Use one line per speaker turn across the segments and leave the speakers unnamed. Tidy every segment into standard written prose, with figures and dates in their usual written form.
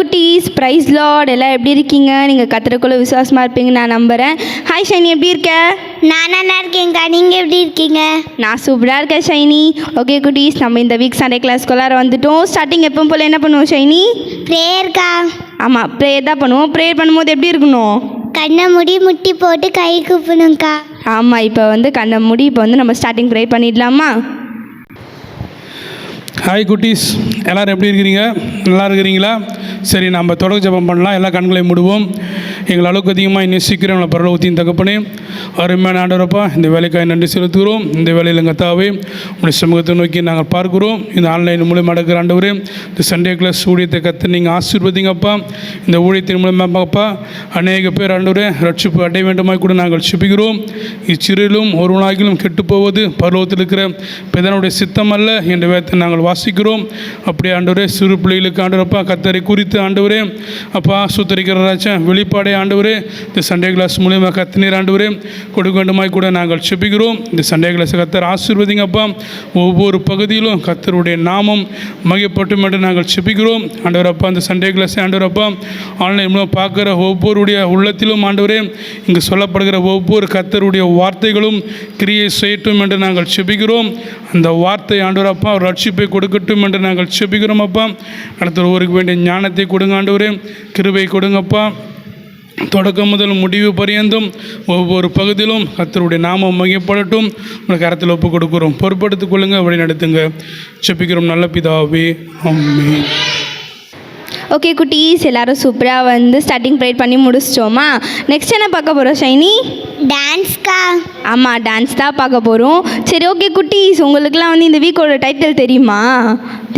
குட்டீஸ், price Lord. எல்லாம் எப்படி இருக்கீங்க? நீங்கள் கத்துறக்குள்ள விசுவாசமாக இருப்பீங்க நான் நம்புகிறேன். ஹாய் ஷைனி, எப்படி இருக்க?
நான் நல்லா இருக்கேங்க்கா, நீங்கள் எப்படி இருக்கீங்க?
நான் சூப்பராக இருக்கேன் ஷைனி. ஓகே குட்டீஸ், நம்ம இந்த வீக் சண்டே கிளாஸ்க்குள்ளார வந்துட்டோம். ஸ்டார்டிங் எப்பவும் போல் என்ன பண்ணுவோம் ஷைனி?
ப்ரேயர்க்கா.
ஆமாம், ப்ரேயர் தான் பண்ணுவோம். ப்ரேயர் பண்ணும்போது எப்படி இருக்கணும்?
கண்ணை மூடி முட்டி போட்டு கை கூப்பணும்க்கா.
ஆமாம், இப்போ கண்ணை மூடி இப்போ நம்ம ஸ்டார்டிங் ப்ரேயர் பண்ணிடலாமா?
ஹாய் குட்டீஸ், எல்லோரும் எப்படி இருக்கிறீங்க? நல்லா இருக்கிறீங்களா? சரி, நம்ம தொடக்க ஜெபம் பண்ணலாம். எல்லா கண்களையும் மூடுவோம். எங்கள் அளவுக்கு அதிகமாக இன்னும் சீக்கிரம் நம்மளை பரலோகத்தின் தகப்பனே, அருமையான ஆண்டவரப்பா, இந்த வேலைக்காய் நன்றி செலுத்துகிறோம். இந்த வேலையில் எங்கள் தாவே உங்களுடைய சமூகத்தை நோக்கி நாங்கள் பார்க்கிறோம். இந்த ஆன்லைன் மூலியமாக நடக்கிற ஆண்டவரே, இந்த சண்டே கிளாஸ் ஊழியத்தை கற்று நீங்கள் ஆசீர்வதிங்கப்பா. இந்த ஊழியத்தின் மூலமாகப்பா அநேக பேர் ஆண்டவரே ரட்சிப்பு அடைய வேண்டுமாய் கூட நாங்கள் செபிக்கிறோம். இச்சிறிலும் ஒருவனாகிலும் கெட்டு போவது பரலோகத்தில் இருக்கிற பிதானுடைய சித்தம் அல்ல என்ற வேதத்தை நாங்கள் வாசிக்கிறோம். அப்படியே ஆண்டவரே சிறு பிள்ளைகளுக்கு ஆண்டவரப்பா கத்தரை குறித்து ஆண்டவரே அப்பா சுத்தரிக்கிற ராஜா வெளிப்பாடை ஆண்டவரே இந்த சண்டே கிளாஸ் மூலியமாக கத்தினீர் ஆண்டவரே கொடுக்க வேண்டுமாய் கூட நாங்கள் செபிக்கிறோம். இந்த சண்டே கிளாஸை கத்தர் ஆசீர்வதிங்கப்பா. ஒவ்வொரு பகுதியிலும் கத்தருடைய நாமம் மகிழப்பட்டும் என்று நாங்கள் செபிக்கிறோம். ஆண்டவரப்பா, இந்த சண்டே கிளாஸை ஆண்டவரப்பா ஆன்லைன் மூலம் பார்க்குற ஒவ்வொருடைய உள்ளத்திலும் ஆண்டவரே இங்கு சொல்லப்படுகிற ஒவ்வொரு கத்தருடைய வார்த்தைகளும் கிரியை செய்யட்டும் என்று நாங்கள் செபிக்கிறோம். அந்த வார்த்தை ஆண்டவரப்பா ஒரு ரட்சிப்பை கொடுக்கட்டும் என்று நாங்கள் செபிக்கிறோம். அப்பா, அடுத்த ஒருவருக்கு வேண்டிய ஞானத்தை கொடுங்க ஆண்டவரே, கிருபை கொடுங்கப்பா. தொடக்கம் முதல் முடிவு பரியந்தும் ஒவ்வொரு பகுதியிலும் கர்த்தருடைய நாமம் மகிமைப்படட்டும். உங்களுக்கு கரத்தில் ஒப்பு கொடுக்குறோம். பொறுப்படுத்திக் கொள்ளுங்க, வழி நடத்துங்க. செபிக்கிறோம் நல்ல பிதாவே, ஆமென்.
ஓகே குட்டீஸ், எல்லோரும் சூப்பராக ஸ்டார்டிங் ப்ரேயர் பண்ணி முடிச்சிட்டோமா? நெக்ஸ்ட் என்ன பார்க்க போகிறோம் ஷைனி?
டான்ஸ்க்கா.
ஆமாம், டான்ஸ் தான் பார்க்க போகிறோம். சரி, ஓகே குட்டீஸ், உங்களுக்குலாம் இந்த வீக்கோட டைட்டில் தெரியுமா?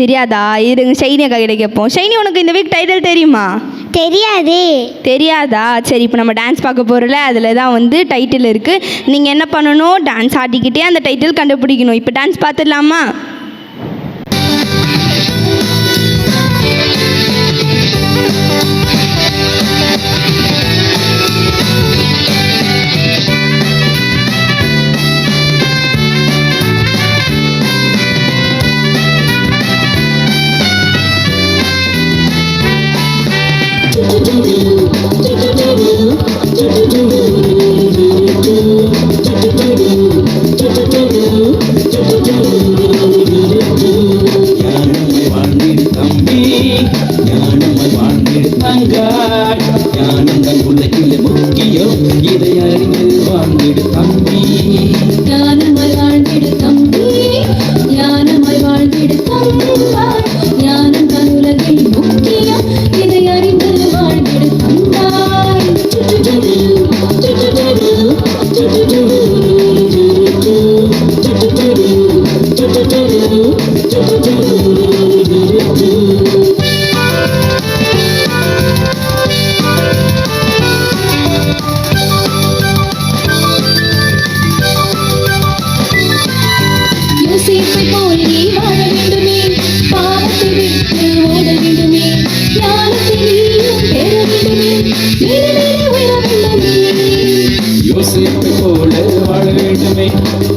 தெரியாதா? இருங்க ஷைனி அக்கா கிட்ட கேட்போம். ஷைனி, உனக்கு இந்த வீக் டைட்டில் தெரியுமா?
தெரியாதே.
தெரியாதா? சரி, இப்போ நம்ம டான்ஸ் பார்க்க போகிறோம்ல, அதில் தான் டைட்டில் இருக்குது. நீங்கள் என்ன பண்ணணும்? டான்ஸ் ஆடிக்கிட்டே அந்த டைட்டில் கண்டுபிடிக்கணும். இப்போ டான்ஸ் பார்த்துடலாமா?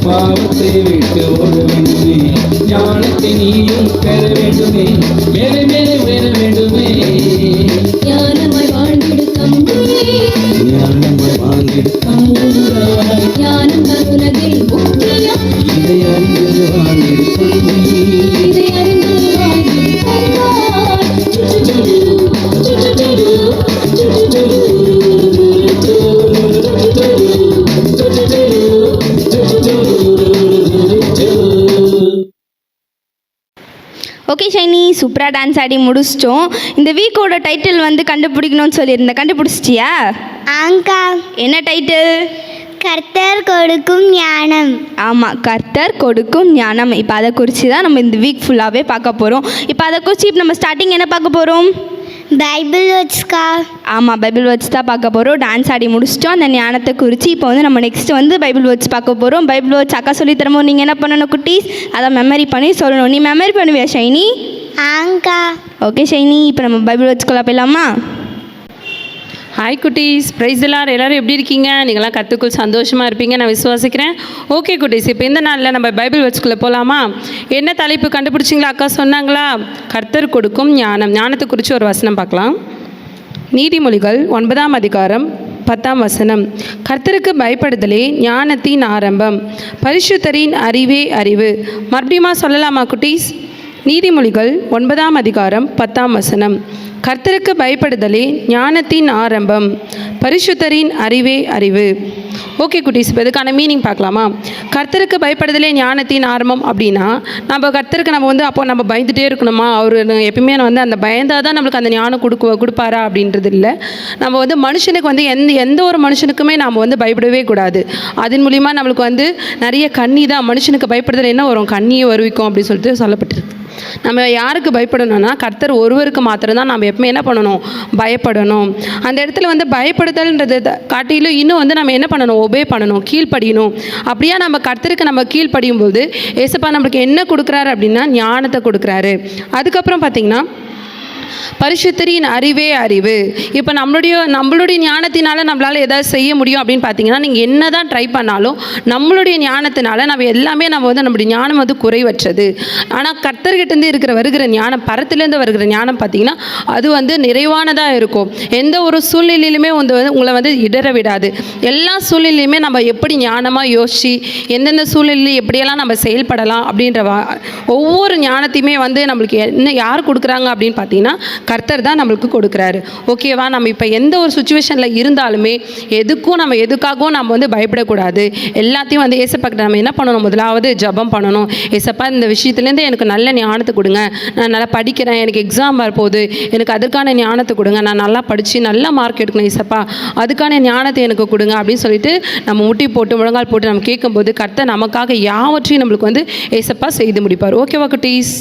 பாவத்தை விட்டு ஓட வேண்டுமே, ஞானத்தை நீயும் பெற வேண்டுமே, மேலே மேலே உயர வேண்டுமே.
ஞானமாய் வாழ்ந்திடு தம்பி,
ஞானமாய் வாழ்ந்திடு தம்புராய்,
ஞானம் உலகில் முக்கியம்.
இதை அறிந்து வாழ்ந்திடு தம்பி,
இதை அறிந்து வாழ்ந்திடு தந்தாய்.
ஓகே ஷைனி, சூப்பராக டான்ஸ் ஆடி முடிச்சிட்டோம். இந்த வீக்கோட டைட்டில் கண்டுபிடிக்கணும்னு சொல்லியிருந்தேன். கண்டுபிடிச்சிட்டியா?
ஆங்கா.
என்ன டைட்டில்?
கர்த்தர் கொடுக்கும் ஞானம்.
ஆமாம், கர்த்தர் கொடுக்கும் ஞானம். இப்போ அதை குறித்து தான் நம்ம இந்த வீக் ஃபுல்லாகவே பார்க்க போகிறோம். இப்போ அதை குறித்து இப்போ நம்ம ஸ்டார்டிங் என்ன பார்க்க போகிறோம்?
பைபிள் வேர்ட்ஸ்க்கா.
ஆமாம், பைபிள் வேர்ட்ஸ் தான் பார்க்க போகிறோம். டான்ஸ் ஆடி முடிச்சிட்டோம். அந்த ஞானத்தை குறித்து இப்போ நம்ம நெக்ஸ்ட் பைபிள் வேர்ட்ஸ் பார்க்க போகிறோம். பைபிள் வேர்ட்ஸ் அக்கா சொல்லி தரும்போது நீங்கள் என்ன பண்ணணும் குட்டீஸ்? அதை மெமரி பண்ணி சொல்லணும். நீ மெமரி பண்ணுவியா ஷைனி?
ஆங்கா.
ஓகே ஷைனி, இப்போ நம்ம பைபிள் வேர்ட்ஸ்குள்ளே போயிடலாமா?
ஹாய் குட்டீஸ், பிரைஸ் எல்லோரும் எப்படி இருக்கீங்க? நீங்களாம் கற்றுக்குள் சந்தோஷமாக இருப்பீங்க நான் விசுவாசிக்கிறேன். ஓகே குட்டீஸ், இப்போ இந்த நாளில் நம்ம பைபிள் வச்சுக்குள்ளே போகலாமா? என்ன தலைப்பு கண்டுபிடிச்சிங்களா? அக்கா சொன்னாங்களா? கர்த்தர் கொடுக்கும் ஞானம். ஞானத்தை குறித்து ஒரு வசனம் பார்க்கலாம். நீதிமொழிகள் 9ஆம் அதிகாரம் 10ஆம் வசனம். கர்த்தருக்கு பயப்படுதலே ஞானத்தின் ஆரம்பம், பரிசுத்தரின் அறிவே அறிவு. மறுபடியுமா சொல்லலாமா குட்டீஸ்? நீதிமொழிகள் 9ஆம் அதிகாரம் 10ஆம் வசனம். கர்த்தருக்கு பயப்படுதலே ஞானத்தின் ஆரம்பம், பரிசுத்தரின் அறிவே அறிவு. ஓகே குட்டீஸ், இப்போ இதுக்கான மீனிங் பார்க்கலாமா? கர்த்தருக்கு பயப்படுதலே ஞானத்தின் ஆரம்பம் அப்படின்னா, நம்ம கர்த்தருக்கு அப்போ நம்ம பயந்துகிட்டே இருக்கணுமா? அவர் எப்பயுமே அந்த பயந்தால் தான் நம்மளுக்கு அந்த ஞானம் கொடுப்பாரா அப்படின்றது இல்லை. நம்ம மனுஷனுக்கு எந்த ஒரு மனுஷனுக்குமே நாம் பயப்படவே கூடாது. அதன் மூலிமா நம்மளுக்கு நிறைய கண்ணி தான். மனுஷனுக்கு பயப்படுதல் என்ன வரும்? கண்ணியை வருவிக்கும் அப்படின்னு சொல்லிட்டு சொல்லப்பட்டிருக்கு. நம்ம யாருக்கு பயப்படணும்னா கர்த்தர் ஒருவருக்கு மாத்திரம்தான் நாம் எப்பவுமே என்ன பண்ணணும்? பயப்படணும். அந்த இடத்துல பயப்படுதல்ன்றது காட்டிலும் இன்னும் நம்ம என்ன பண்ணணும்? ஒபே பண்ணணும், கீழ்ப்படியணும். அப்படியா நம்ம கர்த்தருக்கு நம்ம கீழ்ப்படியும் போது ஏசப்பா நம்மளுக்கு என்ன கொடுக்குறாரு அப்படின்னா ஞானத்தை கொடுக்குறாரு. அதுக்கப்புறம் பார்த்திங்கன்னா பரிசுத்தரின் அறிவே அறிவு. இப்போ நம்மளுடைய ஞானத்தினால நம்மளால் எதாவது செய்ய முடியும் அப்படின்னு பார்த்தீங்கன்னா, நீங்கள் என்ன தான் ட்ரை பண்ணாலும் நம்மளுடைய ஞானத்தினால நம்ம எல்லாமே நம்மளுடைய ஞானம் குறைவற்றது. ஆனால் கர்த்தர்கிட்டேருந்து வருகிற ஞானம், பரத்துலேருந்து வருகிற ஞானம் பார்த்தீங்கன்னா அது நிறைவானதாக இருக்கும். எந்த ஒரு சூழ்நிலையிலுமே உங்களை இடர விடாது. எல்லா சூழ்நிலையுமே நம்ம எப்படி ஞானமாக யோசித்து எந்தெந்த சூழ்நிலையில் எப்படியெல்லாம் நம்ம செயல்படலாம் அப்படின்ற ஒவ்வொரு ஞானத்தையுமே நம்மளுக்கு என்ன யார் கொடுக்குறாங்க அப்படின்னு பார்த்தீங்கன்னா கர்த்தர் தான் நம்மளுக்கு கொடுக்குறாரு. ஓகேவா? நம்ம இப்போ எந்த ஒரு சுச்சுவேஷனில் இருந்தாலுமே எதுக்காகவும் நம்ம பயப்படக்கூடாது. எல்லாத்தையும் ஏசப்பாக்கிட்ட நம்ம என்ன பண்ணணும்? முதலாவது ஜெபம் பண்ணணும். ஏசப்பா, இந்த விஷயத்துலேருந்து எனக்கு நல்ல ஞானத்தை கொடுங்க. நான் நல்லா படிக்கிறேன், எனக்கு எக்ஸாம் வரப்போகுது, எனக்கு அதற்கான ஞானத்தை கொடுங்க. நான் நல்லா படித்து நல்ல மார்க் எடுக்கணும் ஏசப்பா, அதுக்கான ஞானத்தை எனக்கு கொடுங்க அப்படின்னு சொல்லிட்டு நம்ம முட்டி போட்டு முழங்கால் போட்டு நம்ம கேட்கும்போது கர்த்தர் நமக்காக யாவற்றையும் நம்மளுக்கு ஏசப்பா செய்து முடிப்பார். ஓகேவா குட்டீஸ்?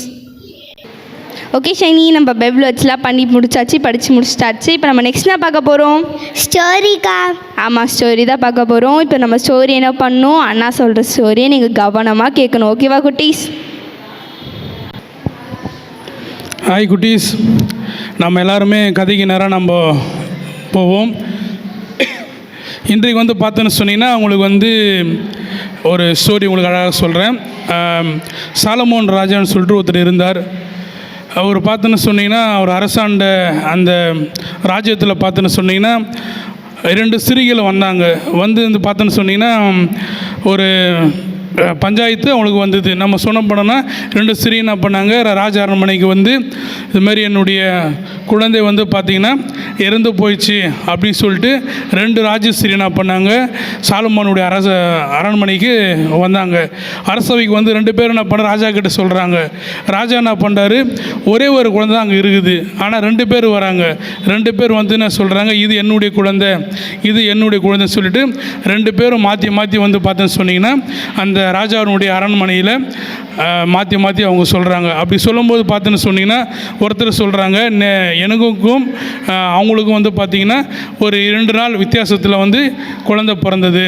ஓகே ஷைனி, நம்ம பைபிள் வச்சுலாம் பண்ணி முடிச்சாச்சு, படித்து முடிச்சிட்டாச்சு. இப்போ நம்ம நெக்ஸ்ட் என்ன பார்க்க போகிறோம்?
ஸ்டோரிக்கா.
ஆமாம், ஸ்டோரி தான் பார்க்க போகிறோம். இப்போ நம்ம ஸ்டோரி என்ன பண்ணணும்? அண்ணா சொல்கிற ஸ்டோரியை நீங்கள் கவனமாக கேட்கணும். ஓகேவா குட்டீஸ்?
ஹாய் குட்டீஸ், நம்ம எல்லாருமே கதைக்கு நேரம் நம்ம போவோம். இன்றைக்கு பார்த்தோன்னு சொன்னீங்கன்னா உங்களுக்கு ஒரு ஸ்டோரி உங்களுக்கு அழகாக சொல்கிறேன். சாலமோன் ராஜான்னு சொல்லிட்டு ஒருத்தர் இருந்தார். அவர் பார்த்துன்னு சொன்னீங்கன்னா அவர் அரசாண்ட அந்த ராஜ்யத்தில் பார்த்துன்னு சொன்னீங்கன்னா 2 ஸ்திரீகள் வந்தாங்க. பார்த்துன்னு சொன்னீங்கன்னா ஒரு பஞ்சாயத்து அவங்களுக்கு வந்தது. நம்ம சொன்ன போனோன்னா 2 ஸ்திரீ என்ன பண்ணாங்க, ராஜ அரண்மனைக்கு இதுமாரி என்னுடைய குழந்தை பார்த்திங்கன்னா இறந்து போயிடுச்சு அப்படின்னு சொல்லிட்டு 2 ராஜஸ்திரீ என்ன பண்ணாங்க, சாலமோனுடைய அரண்மனைக்கு வந்தாங்க. அரசவைக்கு 2 பேரும் என்ன பண்ண ராஜா கிட்ட சொல்கிறாங்க. ராஜா என்ன பண்ணுறாரு, ஒரே ஒரு குழந்தை தான் அங்கே இருக்குது, ஆனால் 2 பேர் வராங்க. 2 பேர் என்ன சொல்கிறாங்க, இது என்னுடைய குழந்தை, இது என்னுடைய குழந்தைன்னு சொல்லிட்டு 2 பேரும் மாற்றி பார்த்தேன்னு சொன்னீங்கன்னா அந்த ராஜாவினுடைய அரண்மனையில் மாற்றி அவங்க சொல்கிறாங்க. அப்படி சொல்லும்போது பார்த்துன்னு சொன்னீங்கன்னா ஒருத்தர் சொல்கிறாங்க, எனக்கும் அவங்களுக்கும் பார்த்திங்கன்னா ஒரு 2 நாள் வித்தியாசத்தில் குழந்தை பிறந்தது.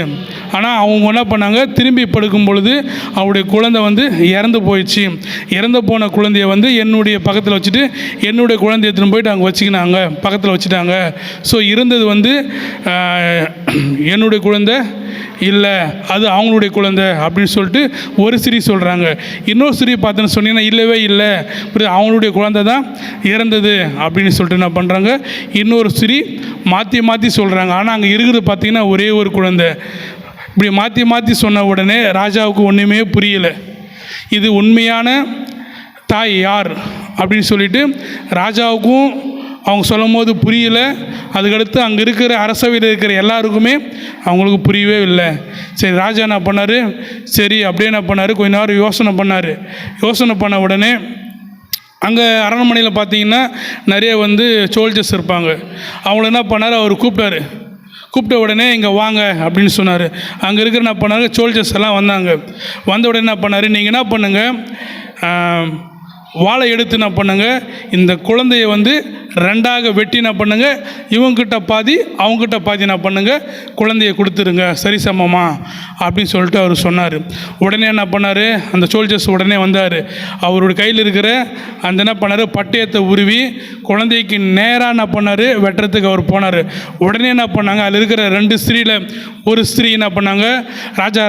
ஆனால் அவங்க என்ன பண்ணாங்க, திரும்பி படுக்கும் பொழுது அவருடைய குழந்தை இறந்து போயிடுச்சு. இறந்து போன குழந்தைய என்னுடைய பக்கத்தில் வச்சுட்டு என்னுடைய குழந்தைய எடுத்துன்னு போயிட்டு அங்கே வச்சுக்கினாங்க, பக்கத்தில் வச்சுட்டாங்க. ஸோ இருந்தது என்னுடைய குழந்தை இல்லை, அது அவங்களுடைய குழந்தை அப்படின்னு சொல்லிட்டு ஒரு ஸ்திரீ சொல்கிறாங்க. இன்னொரு ஸ்திரீ பார்த்தோன்னு சொன்னீங்கன்னா இல்லவே இல்லை, அவங்களுடைய குழந்தை தான் இறந்தது அப்படின்னு சொல்லிட்டு என்ன பண்ணுறாங்க, இன்னொரு ஸ்திரீ மாற்றி சொல்கிறாங்க. ஆனால் அங்கே இருக்கிறது பார்த்திங்கன்னா ஒரே ஒரு குழந்தை. இப்படி மாற்றி சொன்ன உடனே ராஜாவுக்கு ஒன்றுமே புரியலை. இது உண்மையான தாய் யார் அப்படின்னு சொல்லிட்டு ராஜாவுக்கும் அவங்க சொல்லும் போது புரியலை. அதுக்கடுத்து அங்கே இருக்கிற அரசவையில் இருக்கிற எல்லாருக்குமே அவங்களுக்கு புரியவே இல்லை. சரி, ராஜா என்ன பண்ணார், சரி அப்படியே என்ன பண்ணார், கொஞ்ச நேரம் யோசனை பண்ண உடனே அங்கே அரண்மனையில் பார்த்தீங்கன்னா நிறைய சோல்ஜர்ஸ் இருப்பாங்க. அவங்கள என்ன பண்ணார், அவர் கூப்பிட்ட உடனே இங்கே வாங்க அப்படின்னு சொன்னார். அங்கே இருக்கிற என்ன பண்ணார், சோல்ஜர்ஸ் எல்லாம் வந்தாங்க. வந்த உடனே என்ன பண்ணார், நீங்கள் என்ன பண்ணுங்கள், வாளை எடுத்து என்ன பண்ணுங்க, இந்த குழந்தைய வந்து ரெண்டாக வெட்டி என்ன பண்ணுங்க, இவங்ககிட்ட பாதி அவங்ககிட்ட பாதி என்ன பண்ணுங்க, குழந்தைய கொடுத்துருங்க சரிசமமா அப்படின்னு சொல்லிட்டு அவர் சொன்னார். உடனே என்ன பண்ணார், அந்த சோல்ஜர்ஸ் உடனே வந்தார். அவருடைய கையில் இருக்கிற அந்த என்ன பண்ணார், பட்டயத்தை உருவி குழந்தைக்கு நேராக என்ன பண்ணார், வெட்டுறதுக்கு அவர் போனார். உடனே என்ன பண்ணாங்க, அதில் இருக்கிற 2 ஸ்திரீயில் ஒரு ஸ்திரீ என்ன பண்ணாங்க, ராஜா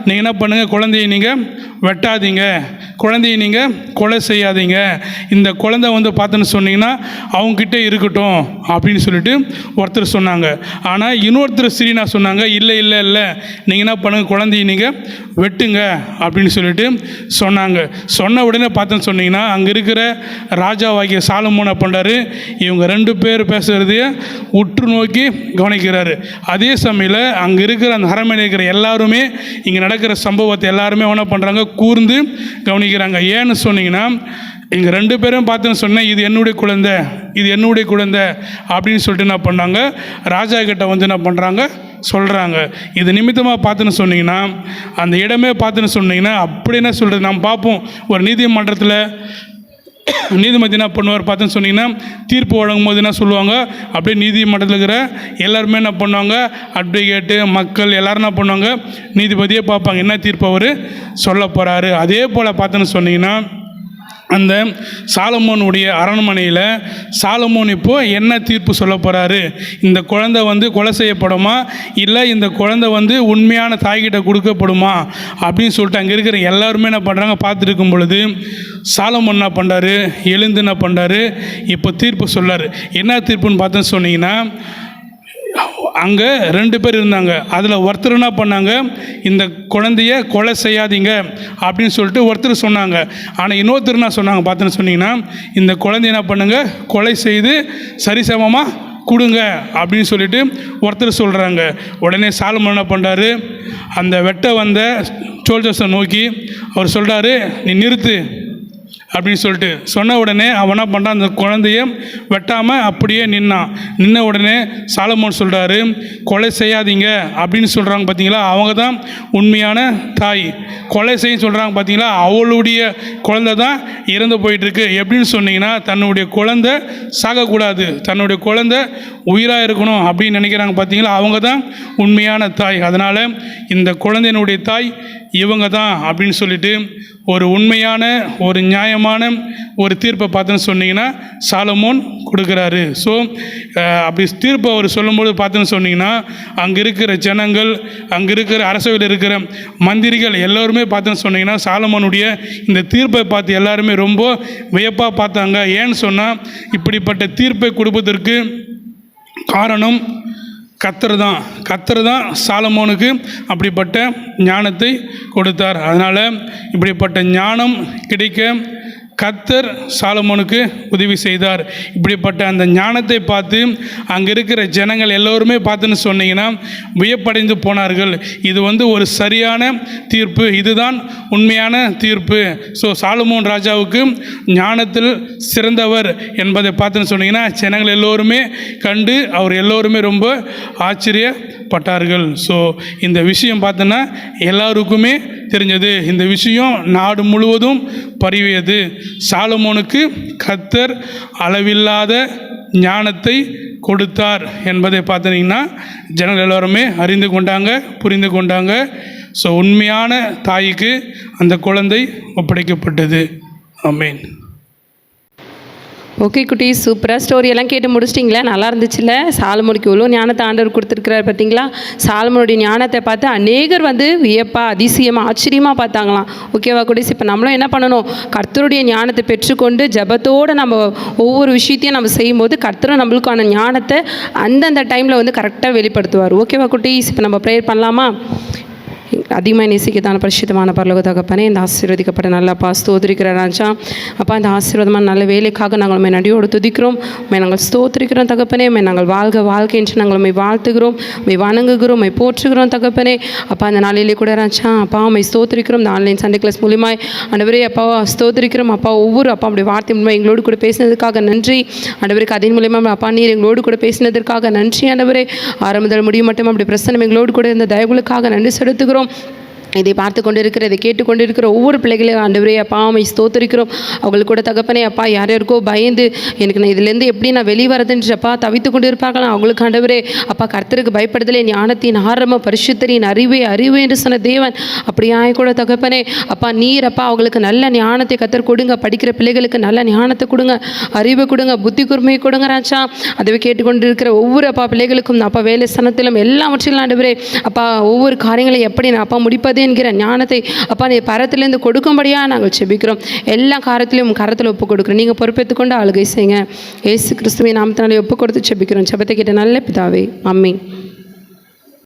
நீங்கள் என்ன பண்ணுங்கள், குழந்தையை நீங்கள் வெட்டாதீங்க, குழந்தையை நீங்கள் கொலை செய்யாதீங்க, இந்த குழந்தை வந்து பார்த்துன்னு சொன்னீங்கன்னா அவங்ககிட்ட இருக்கட்டும் அப்படின்னு சொல்லிட்டு ஒருத்தர் சொன்னாங்க. ஆனால் இன்னொருத்தர் ஸ்திரீ நான் சொன்னாங்க, இல்லை நீங்கள் என்ன பண்ணுங்கள், குழந்தையை நீங்கள் வெட்டுங்க அப்படின்னு சொல்லிட்டு சொன்னாங்க. சொன்ன உடனே பார்த்துன்னு சொன்னீங்கன்னா அங்கே இருக்கிற ராஜாவாகிய சாலமோன் பண்ணுறாரு, இவங்க 2 பேர் பேசுகிறதையே உற்று நோக்கி கவனிக்கிறாரு. அதே சமயம் அங்கே இருக்கிற அந்த அரண்மனை இருக்கிற எல்லாருமே இங்கே நடக்கிற சம்பவத்தை எல்லாருமே என்ன பண்ணுறாங்க, கூர்ந்து கவனிக்கிறாங்க. ஏன்னு சொன்னீங்கன்னா இங்கே 2 பேரும் பார்த்துன்னு சொன்னேன், இது என்னுடைய குழந்தை அப்படின்னு சொல்லிட்டு என்ன பண்ணாங்க, ராஜா கிட்ட வந்து என்ன பண்ணுறாங்க சொல்கிறாங்க. இது நிமித்தமாக பார்த்துன்னு சொன்னீங்கன்னா அந்த இடமே பார்த்துன்னு சொன்னீங்கன்னா அப்படி என்ன சொல்கிறது, நம்ம பார்ப்போம் ஒரு நீதிமன்றத்தில் நீதிமன்றம் என்ன பண்ணுவார் பார்த்துன்னு சொன்னீங்கன்னா, தீர்ப்பு வழங்கும் போது என்ன சொல்லுவாங்க, அப்படியே நீதிமன்றத்தில் இருக்கிற எல்லாருமே என்ன பண்ணுவாங்க, அட்வொகேட்டு மக்கள் எல்லோரும் என்ன பண்ணுவாங்க, நீதிபதியே பார்ப்பாங்க என்ன தீர்ப்பு அவர் சொல்ல போகிறாரு. அதே போல் பார்த்துன்னு சொன்னீங்கன்னா அந்த சாலமோனுடைய அரண்மனையில் சாலமோன் இப்போது என்ன தீர்ப்பு சொல்ல போகிறாரு, இந்த குழந்தை வந்து கொலை செய்யப்படுமா, இல்லை இந்த குழந்தை வந்து உண்மையான தாய்கிட்ட கொடுக்கப்படுமா அப்படின்னு சொல்லிட்டு அங்கே இருக்கிற எல்லாருமே என்ன பண்ணுறாங்க பார்த்துட்டு இருக்கும் பொழுது சாலமோன் என்ன பண்ணுறாரு, எழுந்து என்ன பண்ணுறாரு, இப்போ தீர்ப்பு சொல்லார். என்ன தீர்ப்புன்னு பார்த்துன்னு சொன்னீங்கன்னா, அங்கே 2 பேர் இருந்தாங்க. அதில் ஒருத்தர் என்ன பண்ணாங்க, இந்த குழந்தைய கொலை செய்யாதீங்க அப்படின்னு சொல்லிட்டு ஒருத்தர் சொன்னாங்க. ஆனால் இன்னொருத்தர் என்ன சொன்னாங்க பார்த்துன்னு சொன்னீங்கன்னா, இந்த குழந்தைய என்ன பண்ணுங்க, கொலை செய்து சரிசமமாக கொடுங்க அப்படின்னு சொல்லிட்டு ஒருத்தர் சொல்கிறாங்க. உடனே சாலமோன் என்ன பண்ணுறாரு, அந்த வெட்ட வந்த சோல்ஜர்ஸை நோக்கி அவர் சொல்கிறாரு, நீ நிறுத்து அப்படின்னு சொல்லிட்டு சொன்ன உடனே அவன் என்ன பண்ணுறான், அந்த குழந்தைய வெட்டாமல் அப்படியே நின்ன உடனே சாலமோன் சொல்கிறாரு, கொலை செய்யாதீங்க அப்படின்னு சொல்கிறாங்க பார்த்தீங்களா, அவங்க தான் உண்மையான தாய். கொலை செய்ய சொல்கிறாங்க பார்த்தீங்களா, அவளுடைய குழந்தை தான் இறந்து போயிட்டுருக்கு. எப்படின்னு சொன்னீங்கன்னா, தன்னுடைய குழந்தை சாகக்கூடாது, தன்னுடைய குழந்தை உயிராக இருக்கணும் அப்படின்னு நினைக்கிறாங்க பார்த்தீங்களா, அவங்க தான் உண்மையான தாய். அதனால் இந்த குழந்தையினுடைய தாய் இவங்க தான் அப்படின்னு சொல்லிட்டு ஒரு உண்மையான ஒரு நியாயமான ஒரு தீர்ப்பை பார்த்துன்னு சொன்னீங்கன்னா சாலமோன் கொடுக்குறாரு. ஸோ அப்படி தீர்ப்பை அவர் சொல்லும்போது பார்த்துன்னு சொன்னீங்கன்னா அங்கே இருக்கிற ஜனங்கள், அங்கே இருக்கிற அரசவையில் இருக்கிற மந்திரிகள் எல்லோருமே பார்த்துன்னு சொன்னீங்கன்னா சாலமோனுடைய இந்த தீர்ப்பை பார்த்து எல்லாருமே ரொம்ப வியப்பாக பார்த்தாங்க. ஏன்னு சொன்னால் இப்படிப்பட்ட தீர்ப்பை கொடுப்பதற்கு காரணம் கர்த்தர் தான் சாலமோனுக்கு அப்படிப்பட்ட ஞானத்தை கொடுத்தார். அதனால் இப்படிப்பட்ட ஞானம் கிடைக்க கர்த்தர் சாலமோனுக்கு உதவி செய்தார். இப்படிப்பட்ட அந்த ஞானத்தை பார்த்து அங்கே இருக்கிற ஜனங்கள் எல்லோருமே பார்த்துன்னு சொன்னீங்கன்னா வியப்படைந்து போனார்கள். இது வந்து ஒரு சரியான தீர்ப்பு, இதுதான் உண்மையான தீர்ப்பு. ஸோ சாலமோன் ராஜாவுக்கு ஞானத்தில் சிறந்தவர் என்பதை பார்த்துன்னு சொன்னீங்கன்னா ஜனங்கள் எல்லோருமே கண்டு அவர் எல்லோருமே ரொம்ப ஆச்சரியப்பட்டார்கள். ஸோ இந்த விஷயம் பார்த்தோன்னா எல்லாருக்குமே தெரிஞ்சது. இந்த விஷயம் நாடு முழுவதும் பரவியது. சாலமோனுக்கு கர்த்தர் அளவில்லாத ஞானத்தை கொடுத்தார் என்பதை பார்த்தீங்கன்னா ஜனங்கள் எல்லோருமே அறிந்து கொண்டாங்க, புரிந்து கொண்டாங்க. ஸோ உண்மையான தாய்க்கு அந்த குழந்தை ஒப்படைக்கப்பட்டது. ஆமென்.
ஓகே குட்டீஸ், சூப்பராக ஸ்டோரியெல்லாம் கேட்டு முடிச்சிட்டிங்களா? நல்லா இருந்துச்சுல்ல? சாலமோனுக்கு இவ்வளோ ஞானத்தை ஆண்டவர் கொடுத்துருக்கிறார் பார்த்தீங்களா? சாலமோனுடைய ஞானத்தை பார்த்து அநேகர் வந்து வியப்பாக, அதிசயமாக, ஆச்சரியமாக பார்த்தாங்களாம். ஓகேவா குட்டீஸ்? இப்போ நம்மளும் என்ன பண்ணணும், கர்த்தருடைய ஞானத்தை பெற்றுக்கொண்டு ஜெபத்தோடு நம்ம ஒவ்வொரு விஷயத்தையும் நம்ம செய்யும்போது கர்த்தரும் நம்மளுக்கான ஞானத்தை அந்தந்த டைமில் வந்து கரெக்டாக வெளிப்படுத்துவார். ஓகேவா குட்டீஸ்? இப்போ நம்ம ப்ரேயர் பண்ணலாமா? அதிகமாக நேசிக்கத்தான பரிசுத்தமான பரலோக தகப்பனே, இந்த ஆசீர்வதிக்கப்பட்ட நல்ல அப்பா ஸ்தோத்திரிக்கிற ராஜா. அப்பா இந்த ஆசீர்வாதமான நல்ல வேலைக்காக நாங்கள் உண்மை நடியோடு துதிக்கிறோம், உண்மை நாங்கள் ஸ்தோத்திரிக்கிறோம் தகப்பனே. உண்மை நாங்கள் வாழ்க்கை என்று நாங்கள் உண்மை வாழ்த்துகிறோம், உண்மை வணங்குகிறோம், உண்மை போற்றுகிறோம் தகப்பனே. அப்பா இந்த நாளிலே கூட ராஜா அப்பா உண்மை ஸ்தோத்திரிக்கிறோம். இந்த ஆன்லைன் சண்டே கிளாஸ் மூலியமாய் ஆண்டவரே அப்பா ஸ்தோத்திரிக்கிறோம். அப்பா ஒவ்வொரு அப்பா அப்படி வார்த்தை மூலமாக எங்களோடு கூட பேசினதுக்காக நன்றி ஆண்டவருக்கு. அதன் மூலியமாக அப்பா நீர் எங்களோடு கூட பேசினதற்காக நன்றி ஆண்டவரே. ஆரம்பத்தில் முடியும் மட்டும் அப்படி பிரசனம் எங்களோடு கூட இந்த தயவுகளுக்காக நன்றி செலுத்துகிறோம். இதை பார்த்து கொண்டு இருக்கிற இதை கேட்டுக்கொண்டு இருக்கிற ஒவ்வொரு பிள்ளைகளையும் ஆண்டவரே அப்பா உம்மை ஸ்தோத்திரிக்கிறோம். அவங்களுக்கு கூட தகப்பனே அப்பா யார் யாருக்கோ பயந்து எனக்கு நான் இதுலேருந்து எப்படி நான் வெளியே வரதுன்னு அப்பா தவித்து கொண்டு இருப்பாங்களாம். அவங்களுக்கு ஆண்டவரே அப்பா கர்த்தருக்கு பயப்படுதலே ஞானத்தின் ஆரம்ப பரிசுத்தரின் அறிவு என்று சொன்ன தேவன் அப்படியாய் கூட தகப்பனே அப்பா நீர் அப்பா அவங்களுக்கு நல்ல ஞானத்தை கர்த்தர் கொடுங்க. படிக்கிற பிள்ளைகளுக்கு நல்ல ஞானத்தை கொடுங்க, அறிவை கொடுங்க, புத்தி கூர்மையை கொடுங்க ராஜா. அதுவே கேட்டுக்கொண்டு இருக்கிற ஒவ்வொரு அப்பா பிள்ளைகளுக்கும் அப்பா வேலை ஸ்தானத்திலும் எல்லாவற்றிலும் ஆண்டவரே அப்பா ஒவ்வொரு காரியங்களை எப்படி நான் அப்பா முடிப்பது என்கிற ஞானத்தை அப்பா நீ பரத்திலேருந்து கொடுக்கும்படியாக நாங்கள் செபிக்கிறோம். எல்லா காரியத்திலையும் கரத்தில் ஒப்பு கொடுக்குறோம். நீங்கள் பொறுப்பேற்றுக்கொண்டு ஆளுகை செய்யுங்க. இயேசு கிறிஸ்துவின் நாமத்தினாலே ஒப்பு கொடுத்து செபிக்கிறோம். செபத்தை கேட்ட நல்ல பிதாவே, ஆமென்.